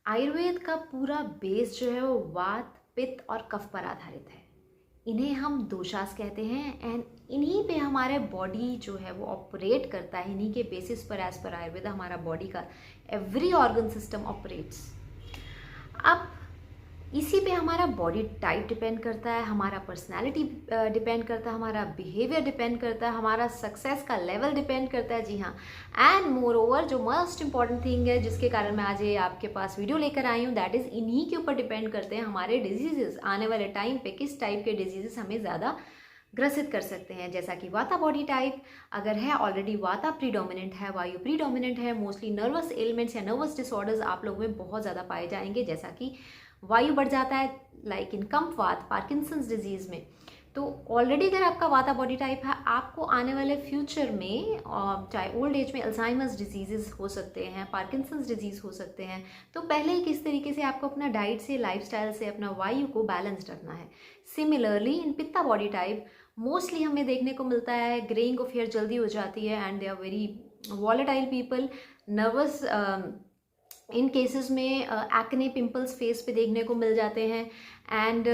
आयुर्वेद का पूरा बेस जो है वो वात, पित्त और कफ पर आधारित है। इन्हें हम दोषास कहते हैं एंड इन्हीं पे हमारे बॉडी जो है वो ऑपरेट करता है। इन्हीं के बेसिस पर एज पर आयुर्वेद हमारा बॉडी का एवरी ऑर्गन सिस्टम ऑपरेट्स। अब इसी पे हमारा बॉडी टाइप डिपेंड करता है, हमारा पर्सनालिटी डिपेंड करता है, हमारा बिहेवियर डिपेंड करता है, हमारा सक्सेस का लेवल डिपेंड करता है। जी हाँ, एंड मोर ओवर जो मोस्ट इंपॉर्टेंट थिंग है जिसके कारण मैं आज ये आपके पास वीडियो लेकर आई हूँ, दैट इज़ इन्हीं के ऊपर डिपेंड करते हैं हमारे डिजीजेस। आने वाले टाइम पे किस टाइप के डिजीजेस हमें ज़्यादा ग्रसित कर सकते हैं। जैसा कि वाता बॉडी टाइप अगर है, ऑलरेडी वाता प्रीडोमिनेंट है, वायु प्रीडोमिनेंट है, मोस्टली नर्वस एलिमेंट्स या नर्वस डिसऑर्डर्स आप लोगों में बहुत ज़्यादा पाए जाएंगे। जैसा कि वायु बढ़ जाता है लाइक इन कम्पवात, पार्किंसंस डिजीज में। तो ऑलरेडी अगर आपका वाता बॉडी टाइप है, आपको आने वाले फ्यूचर में चाहे ओल्ड एज में अल्जाइमर्स डिजीजेस हो सकते हैं, पार्किंसंस डिजीज हो सकते हैं। तो पहले ही किस तरीके से आपको अपना डाइट से, लाइफस्टाइल से अपना वायु को बैलेंस रखना है। Similarly in pitta body type mostly हमें देखने को मिलता है ग्रेइंग ऑफ हेयर जल्दी हो जाती है and they are very volatile people, nervous in cases में एक्ने पिंपल्स फेस पे देखने को मिल जाते हैं। And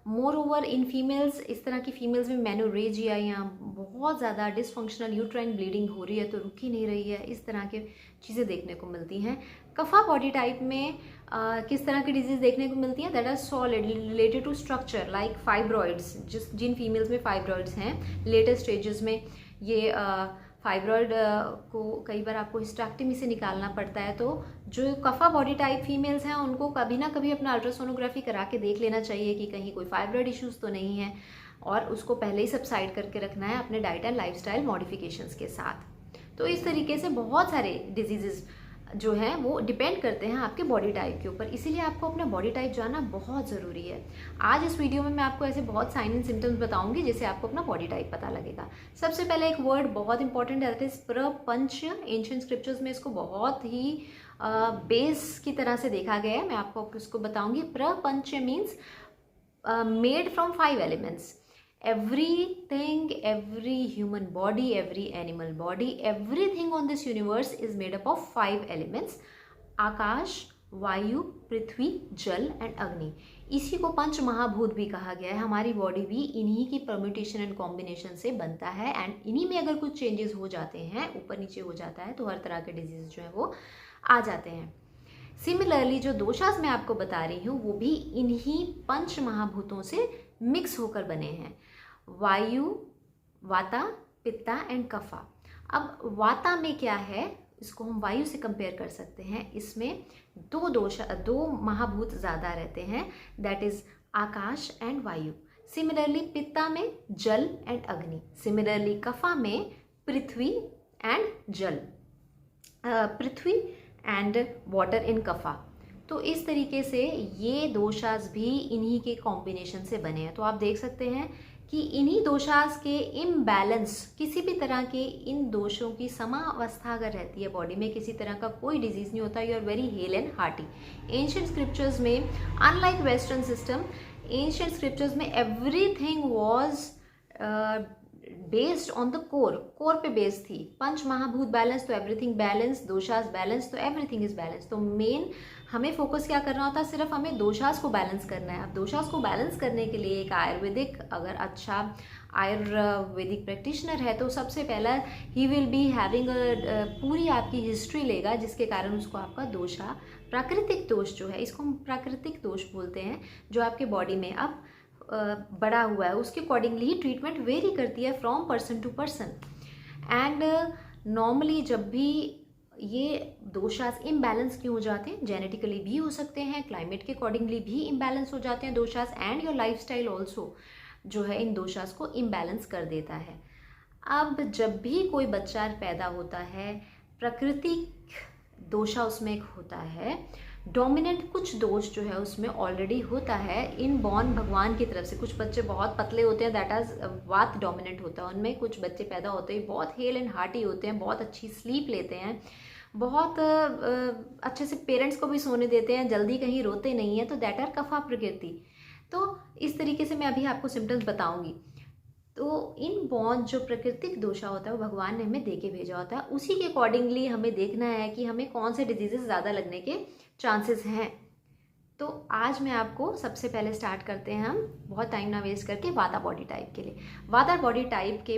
moreover in females, इस तरह की फीमेल्स में मेनोरेजिया या बहुत ज़्यादा डिसफंक्शनल यूट्राइन ब्लीडिंग हो रही है तो रुक ही नहीं रही है, इस तरह के चीज़ें देखने को मिलती हैं। कफा बॉडी टाइप में किस तरह की डिजीज देखने को मिलती हैं, that are solid related to structure like fibroids. जिन फीमेल्स में फाइब्रॉइड्स हैं लेटेस्ट स्टेजेस में, ये फाइब्रॉइड को कई बार आपको हिस्टेरेक्टमी से निकालना पड़ता है। तो जो कफा बॉडी टाइप फीमेल्स हैं उनको कभी ना कभी अपना अल्ट्रासोनोग्राफी करा के देख लेना चाहिए कि कहीं कोई फाइब्रॉइड इश्यूज तो नहीं है, और उसको पहले ही सबसाइड करके रखना है अपने डाइट एंड लाइफस्टाइल मॉडिफिकेशंस के साथ। तो इस तरीके से बहुत सारे डिजीजेस जो हैं वो डिपेंड करते हैं आपके बॉडी टाइप के ऊपर, इसीलिए आपको अपना बॉडी टाइप जानना बहुत ज़रूरी है। आज इस वीडियो में मैं आपको ऐसे बहुत साइन एंड सिम्टम्स बताऊंगी जिससे आपको अपना बॉडी टाइप पता लगेगा। सबसे पहले एक वर्ड बहुत इंपॉर्टेंट है, दैट इज प्रपंच। एंशिएंट स्क्रिप्चर्स में इसको बहुत ही बेस की तरह से देखा गया है। मैं आपको इसको बताऊंगी। प्रपंच means made from 5 elements. Everything, every human body, every animal body, everything on this universe is made up of 5 elements: आकाश, वायु, पृथ्वी, जल एंड अग्नि। इसी को पंच महाभूत भी कहा गया है। हमारी बॉडी भी इन्हीं की परम्यूटेशन एंड कॉम्बिनेशन से बनता है एंड इन्हीं में अगर कुछ चेंजेस हो जाते हैं, ऊपर नीचे हो जाता है, तो हर तरह के डिजीज जो है वो आ जाते हैं। सिमिलरली जो दोषास मैं आपको बता रही हूँ वो भी इन्हीं पंच महाभूतों से मिक्स होकर बने हैं। वायु, वाता, पित्ता एंड कफा। अब वाता में क्या है, इसको हम वायु से कंपेयर कर सकते हैं। इसमें दो महाभूत ज़्यादा रहते हैं, दैट इज आकाश एंड वायु। सिमिलरली पित्ता में जल एंड अग्नि। सिमिलरली कफा में पृथ्वी एंड जल, पृथ्वी एंड वाटर इन कफा। तो इस तरीके से ये दोषास भी इन्हीं के कॉम्बिनेशन से बने हैं। तो आप देख सकते हैं कि इन्हीं दोषास के इम्बैलेंस, किसी भी तरह के इन दोषों की समावस्था अगर रहती है बॉडी में, किसी तरह का कोई डिजीज नहीं होता। You are very hale and hearty. Ancient scriptures में, unlike western system, ancient scriptures में everything was based on the core पे बेस्ड थी। पंच महाभूत बैलेंस तो एवरीथिंग बैलेंस, दोषास बैलेंस तो एवरीथिंग इज बैलेंस। तो मेन हमें फोकस क्या करना होता है, सिर्फ हमें दोषास को बैलेंस करना है। अब दोषास को बैलेंस करने के लिए एक आयुर्वेदिक, अगर अच्छा आयुर्वेदिक प्रैक्टिशनर है तो सबसे पहला ही विल बी हैविंग पूरी आपकी हिस्ट्री लेगा, जिसके कारण उसको आपका दोषा, प्राकृतिक दोष जो है, इसको हम प्राकृतिक दोष बोलते हैं, जो आपके बॉडी में अब बड़ा हुआ है, उसके अकॉर्डिंगली ही ट्रीटमेंट वेरी करती है from person to person. And normally जब भी ये दोषास इम्बैलेंस क्यों हो जाते हैं, जेनेटिकली भी हो सकते हैं, क्लाइमेट के अकॉर्डिंगली भी इम्बैलेंस हो जाते हैं दोषास, एंड योर लाइफस्टाइल ऑल्सो जो है इन दोषास को इम्बैलेंस कर देता है। अब जब भी कोई बच्चा पैदा होता है, प्राकृतिक दोषा उसमें एक होता है, डोमिनेंट कुछ दोष जो है उसमें ऑलरेडी होता है इन बॉर्न भगवान की तरफ से। कुछ बच्चे बहुत पतले होते हैं, दैट इज वात डोमिनेंट होता है उनमें। कुछ बच्चे पैदा होते हैं बहुत हेल एंड हार्टी होते हैं, बहुत अच्छी स्लीप लेते हैं, बहुत अच्छे से पेरेंट्स को भी सोने देते हैं, जल्दी कहीं रोते नहीं हैं, तो दैट आर कफा प्रकृति। तो इस तरीके से मैं अभी आपको सिम्टम्स बताऊंगी। तो इन बॉर्न जो प्राकृतिक दोषा होता है वो भगवान ने हमें दे के भेजा होता है, उसी के अकॉर्डिंगली हमें देखना है कि हमें कौन से डिजीजेस ज़्यादा लगने के चांसेस हैं। तो आज मैं आपको सबसे पहले स्टार्ट करते हैं हम बहुत टाइम ना वेस्ट करके वाता बॉडी टाइप के लिए। वाता बॉडी टाइप के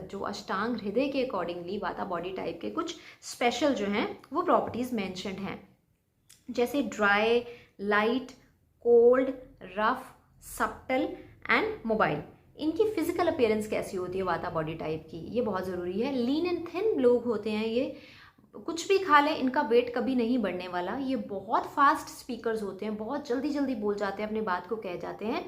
जो अष्टांग हृदय के अकॉर्डिंगली वाता बॉडी टाइप के कुछ स्पेशल जो हैं वो प्रॉपर्टीज़ मेंशन्ड हैं, जैसे dry, light, cold, rough, subtle and mobile. इनकी फिजिकल अपीयरेंस कैसी होती है वाता बॉडी टाइप की, ये बहुत ज़रूरी है। लीन एंड थिन लोग होते हैं ये, कुछ भी खा लें इनका वेट कभी नहीं बढ़ने वाला। ये बहुत फास्ट स्पीकर्स होते हैं, बहुत जल्दी जल्दी बोल जाते हैं, अपनी बात को कह जाते हैं।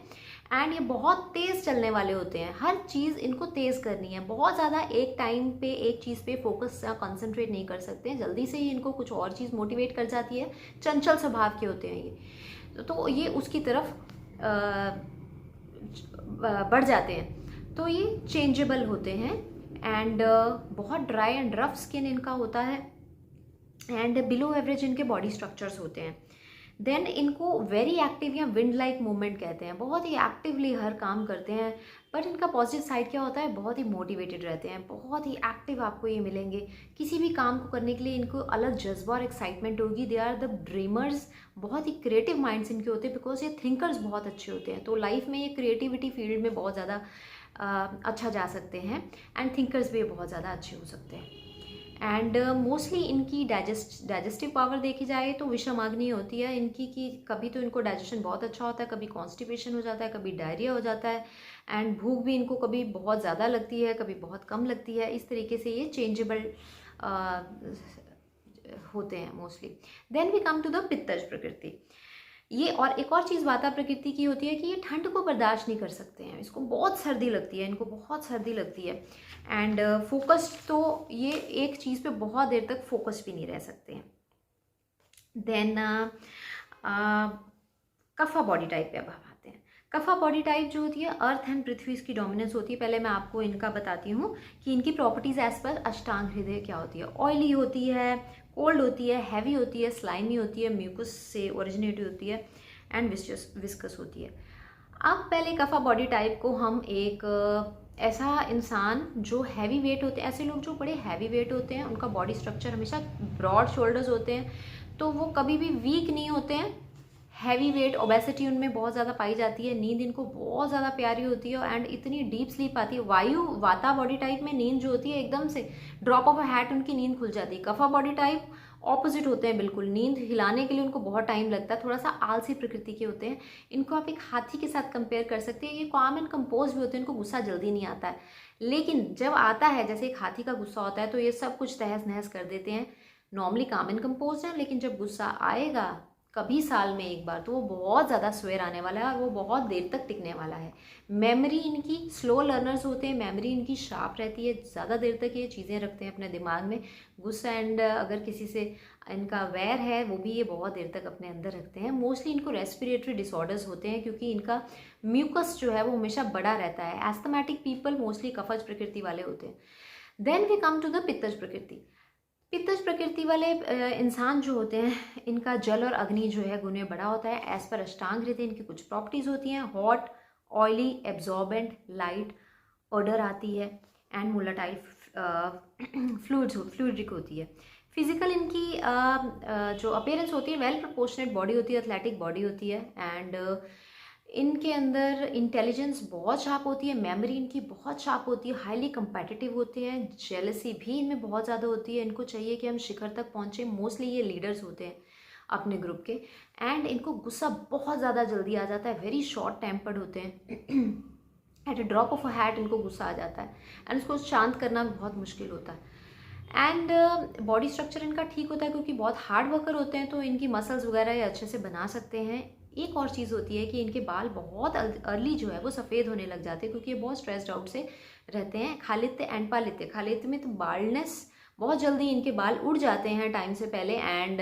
एंड ये बहुत तेज़ चलने वाले होते हैं, हर चीज़ इनको तेज़ करनी है, बहुत ज़्यादा एक टाइम पे एक चीज़ पे फोकस या कंसंट्रेट नहीं कर सकते हैं, जल्दी से ही इनको कुछ और चीज़ मोटिवेट कर जाती है। चंचल स्वभाव के होते हैं ये, तो ये उसकी तरफ बढ़ जाते हैं। तो ये चेंजेबल होते हैं एंड बहुत ड्राई एंड रफ स्किन इनका होता है एंड बिलो एवरेज इनके बॉडी स्ट्रक्चर्स होते हैं। देन इनको वेरी एक्टिव या विंड लाइक मूवमेंट कहते हैं, बहुत ही एक्टिवली हर काम करते हैं। पर इनका पॉजिटिव साइड क्या होता है, बहुत ही मोटिवेटेड रहते हैं, बहुत ही एक्टिव आपको ये मिलेंगे। किसी भी काम को करने के लिए इनको अलग जज्बा और एक्साइटमेंट होगी। दे आर द ड्रीमर्स, बहुत ही क्रिएटिव माइंड्स इनके होते हैं, बिकॉज ये थिंकर्स बहुत अच्छे होते हैं। तो लाइफ में ये क्रिएटिविटी फील्ड में बहुत ज़्यादा अच्छा जा सकते हैं एंड थिंकर्स भी बहुत ज़्यादा अच्छे हो सकते हैं। एंड मोस्टली इनकी डाइजेस्टिव पावर देखी जाए तो विषमाग्नि होती है इनकी, कि कभी तो इनको डाइजेशन बहुत अच्छा होता है, कभी कॉन्स्टिपेशन हो जाता है, कभी डायरिया हो जाता है। एंड भूख भी इनको कभी बहुत ज़्यादा लगती है, कभी बहुत कम लगती है। इस तरीके से ये चेंजेबल होते हैं mostly. Then we come to the पित्तज प्रकृति। ये और एक और चीज़ वाता प्रकृति की होती है कि ये ठंड को बर्दाश्त नहीं कर सकते हैं, इसको बहुत सर्दी लगती है, इनको बहुत सर्दी लगती है। एंड फोकस्ड तो ये एक चीज़ पे बहुत देर तक फोकस भी नहीं रह सकते हैं। देन कफा बॉडी टाइप पे अब हम आते हैं। कफा बॉडी टाइप जो होती है, अर्थ एंड पृथ्वी इसकी डोमिनेंस होती है। पहले मैं आपको इनका बताती हूँ कि इनकी प्रॉपर्टीज एज पर अष्टांग हृदय क्या होती है। ऑयली होती है, कोल्ड होती है, हैवी होती है, स्लाइमी होती है, म्यूकस से ओरिजिनेट होती है एंड विस्कस होती है। अब पहले कफा बॉडी टाइप को हम एक ऐसा इंसान जो हैवी वेट होते हैं, ऐसे लोग जो बड़े हैवी वेट होते हैं, उनका बॉडी स्ट्रक्चर हमेशा ब्रॉड शोल्डर्स होते हैं, तो वो कभी भी वीक नहीं होते हैं। हैवी वेट ओबेसिटी उनमें बहुत ज़्यादा पाई जाती है। नींद इनको बहुत ज़्यादा प्यारी होती है एंड इतनी डीप स्लीप आती है। वायु वाता बॉडी टाइप में नींद जो होती है एकदम से ड्रॉप ऑफ अ हैट उनकी नींद खुल जाती है। कफा बॉडी टाइप ऑपोजिट होते हैं बिल्कुल, नींद हिलाने के लिए उनको बहुत टाइम लगता है, थोड़ा सा आलसी प्रकृति के होते हैं। इनको आप एक हाथी के साथ कंपेयर कर सकते हैं। ये काम एंड कंपोज भी होते हैं, इनको गुस्सा जल्दी नहीं आता है, लेकिन जब आता है जैसे एक हाथी का गुस्सा होता है तो ये सब कुछ तहस नहस कर देते हैं। नॉर्मली काम एंड कंपोज है, लेकिन जब गुस्सा आएगा कभी साल में एक बार तो वो बहुत ज़्यादा स्वेर आने वाला है और वो बहुत देर तक टिकने वाला है। मेमोरी इनकी स्लो लर्नर्स होते हैं, मेमोरी इनकी शार्प रहती है, ज़्यादा देर तक ये चीज़ें रखते हैं अपने दिमाग में। गुस्सा एंड अगर किसी से इनका वैर है वो भी ये बहुत देर तक अपने अंदर रखते हैं। मोस्टली इनको रेस्पिरेटरी डिसऑर्डर्स होते हैं क्योंकि इनका म्यूकस जो है वो हमेशा बड़ा रहता है। एस्थमेटिक पीपल मोस्टली कफज प्रकृति वाले होते हैं। Then we come to the पित्तज प्रकृति। पित्तज प्रकृति वाले इंसान जो होते हैं, इनका जल और अग्नि जो है गुण में बड़ा होता है। एज पर अष्टांग हृदय इनकी कुछ प्रॉपर्टीज होती हैं। Hot, oily, absorbent, light, order आती है एंड मोलाटाइल फ्लूइडिक होती है। फिजिकल इनकी जो अपीयरेंस होती है, वेल प्रोपोर्शनेट बॉडी होती है, एथलेटिक बॉडी होती है एंड इनके अंदर इंटेलिजेंस बहुत शार्प होती है, मेमोरी इनकी बहुत शार्प होती है, हाईली कंपेटिटिव होते हैं, जेलसी भी इनमें बहुत ज़्यादा होती है। इनको चाहिए कि हम शिखर तक पहुँचे। मोस्टली ये लीडर्स होते हैं अपने ग्रुप के एंड इनको गुस्सा बहुत ज़्यादा जल्दी आ जाता है। वेरी शॉर्ट टेम्पर्ड होते हैं। At a drop of a hat इनको गुस्सा आ जाता है एंड उसको शांत करना बहुत मुश्किल होता है। एंड बॉडी स्ट्रक्चर इनका ठीक होता है क्योंकि बहुत हार्ड वर्कर होते हैं, तो इनकी मसल्स वगैरह ये अच्छे से बना सकते हैं। एक और चीज़ होती है कि इनके बाल बहुत अर्ली जो है वो सफ़ेद होने लग जाते हैं क्योंकि ये बहुत स्ट्रेस्ड आउट से रहते हैं। खालित्य एंड पालित्य, खालित्य में तो बाल्डनेस बहुत जल्दी इनके बाल उड़ जाते हैं टाइम से पहले एंड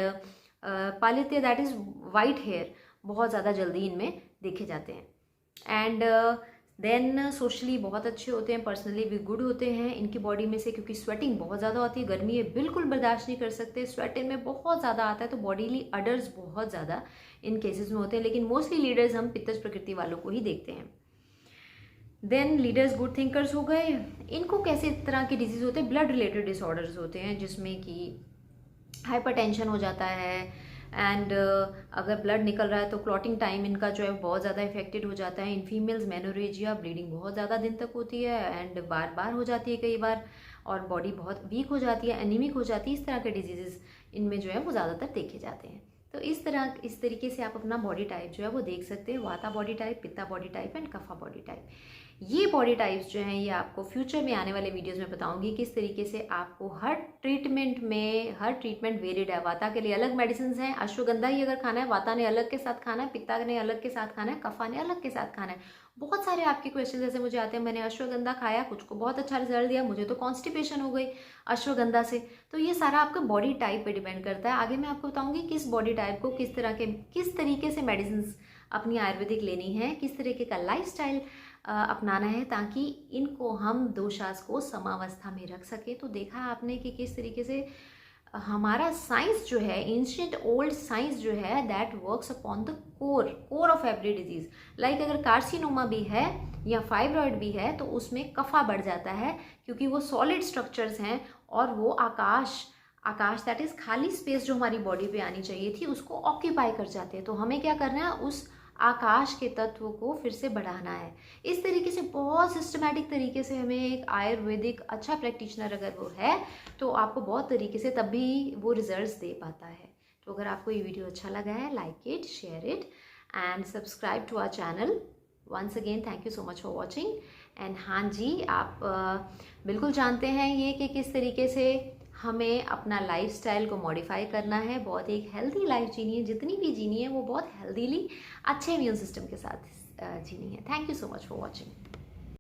पालित्य दैट इज़ वाइट हेयर बहुत ज़्यादा जल्दी इनमें देखे जाते हैं। एंड देन सोशली बहुत अच्छे होते हैं, पर्सनली भी गुड होते हैं इनकी बॉडी में से, क्योंकि स्वेटिंग बहुत ज़्यादा होती है, गर्मी ये बिल्कुल बर्दाश्त नहीं कर सकते, स्वेट इनमें बहुत ज़्यादा आता है, तो बॉडीली अडर्स बहुत ज़्यादा इन केसेस में होते हैं। लेकिन मोस्टली लीडर्स हम पित्तज प्रकृति वालों को ही देखते हैं। देन लीडर्स गुड थिंकर्स हो गए। इनको कैसे तरह के डिजीज़ होते हैं, ब्लड रिलेटेड डिसऑर्डर्स होते हैं जिसमें कि हाइपरटेंशन हो जाता है, एंड अगर ब्लड निकल रहा है तो क्लॉटिंग टाइम इनका जो है बहुत ज़्यादा इफेक्टेड हो जाता है। इन फीमेल्स मेनोरेजिया ब्लीडिंग बहुत ज़्यादा दिन तक होती है एंड बार बार हो जाती है कई बार, और बॉडी बहुत वीक हो जाती है, एनीमिक हो जाती है। इस तरह के डिजीजेस इनमें जो है वो ज़्यादातर देखे जाते हैं। तो इस तरीके से आप अपना बॉडी टाइप जो है वो देख सकते हैं, vata body type, pitta body type and kapha body type. ये बॉडी टाइप्स जो हैं ये आपको फ्यूचर में आने वाले वीडियोस में बताऊंगी किस तरीके से आपको हर ट्रीटमेंट वेरिड है। वाता के लिए अलग मेडिसिन हैं, अश्वगंधा ही अगर खाना है, वाता ने अलग के साथ खाना है, पित्ता ने अलग के साथ खाना है, कफा ने अलग के साथ खाना है। बहुत सारे आपके क्वेश्चन ऐसे मुझे आते हैं, मैंने अश्वगंधा खाया, कुछ को बहुत अच्छा रिजल्ट दिया, मुझे तो कॉन्स्टिपेशन हो गई अश्वगंधा से। तो ये सारा आपका बॉडी टाइप पे डिपेंड करता है। आगे मैं आपको बताऊंगी किस बॉडी टाइप को किस तरीके से मेडिसिन अपनी आयुर्वेदिक लेनी है, किस तरीके का लाइफस्टाइल अपनाना है ताकि इनको हम दोषास को समावस्था में रख सके। तो देखा आपने कि किस तरीके से हमारा साइंस जो है, एंशिएंट ओल्ड साइंस जो है, that works upon the core of every disease. Like अगर कार्सिनोमा भी है या फाइब्रॉइड भी है तो उसमें कफा बढ़ जाता है क्योंकि वो सॉलिड स्ट्रक्चर्स हैं और वो आकाश दैट इज खाली स्पेस जो हमारी बॉडी पे आनी चाहिए थी उसको ऑक्यूपाई कर जाते हैं। तो हमें क्या करना है, उस आकाश के तत्व को फिर से बढ़ाना है। इस तरीके से बहुत सिस्टमैटिक तरीके से हमें एक आयुर्वेदिक अच्छा प्रैक्टिशनर अगर वो है तो आपको बहुत तरीके से तब भी वो रिजल्ट्स दे पाता है। तो अगर आपको ये वीडियो अच्छा लगा है, like it, share it and subscribe to our channel. Once again thank you so much for watching. And हाँ जी, आप बिल्कुल जानते हैं ये कि किस तरीके से हमें अपना लाइफस्टाइल को मॉडिफाई करना है, बहुत एक हेल्दी लाइफ जीनी है, जितनी भी जीनी है वो बहुत हेल्दीली अच्छे इम्यून सिस्टम के साथ जीनी है। Thank you so much for watching.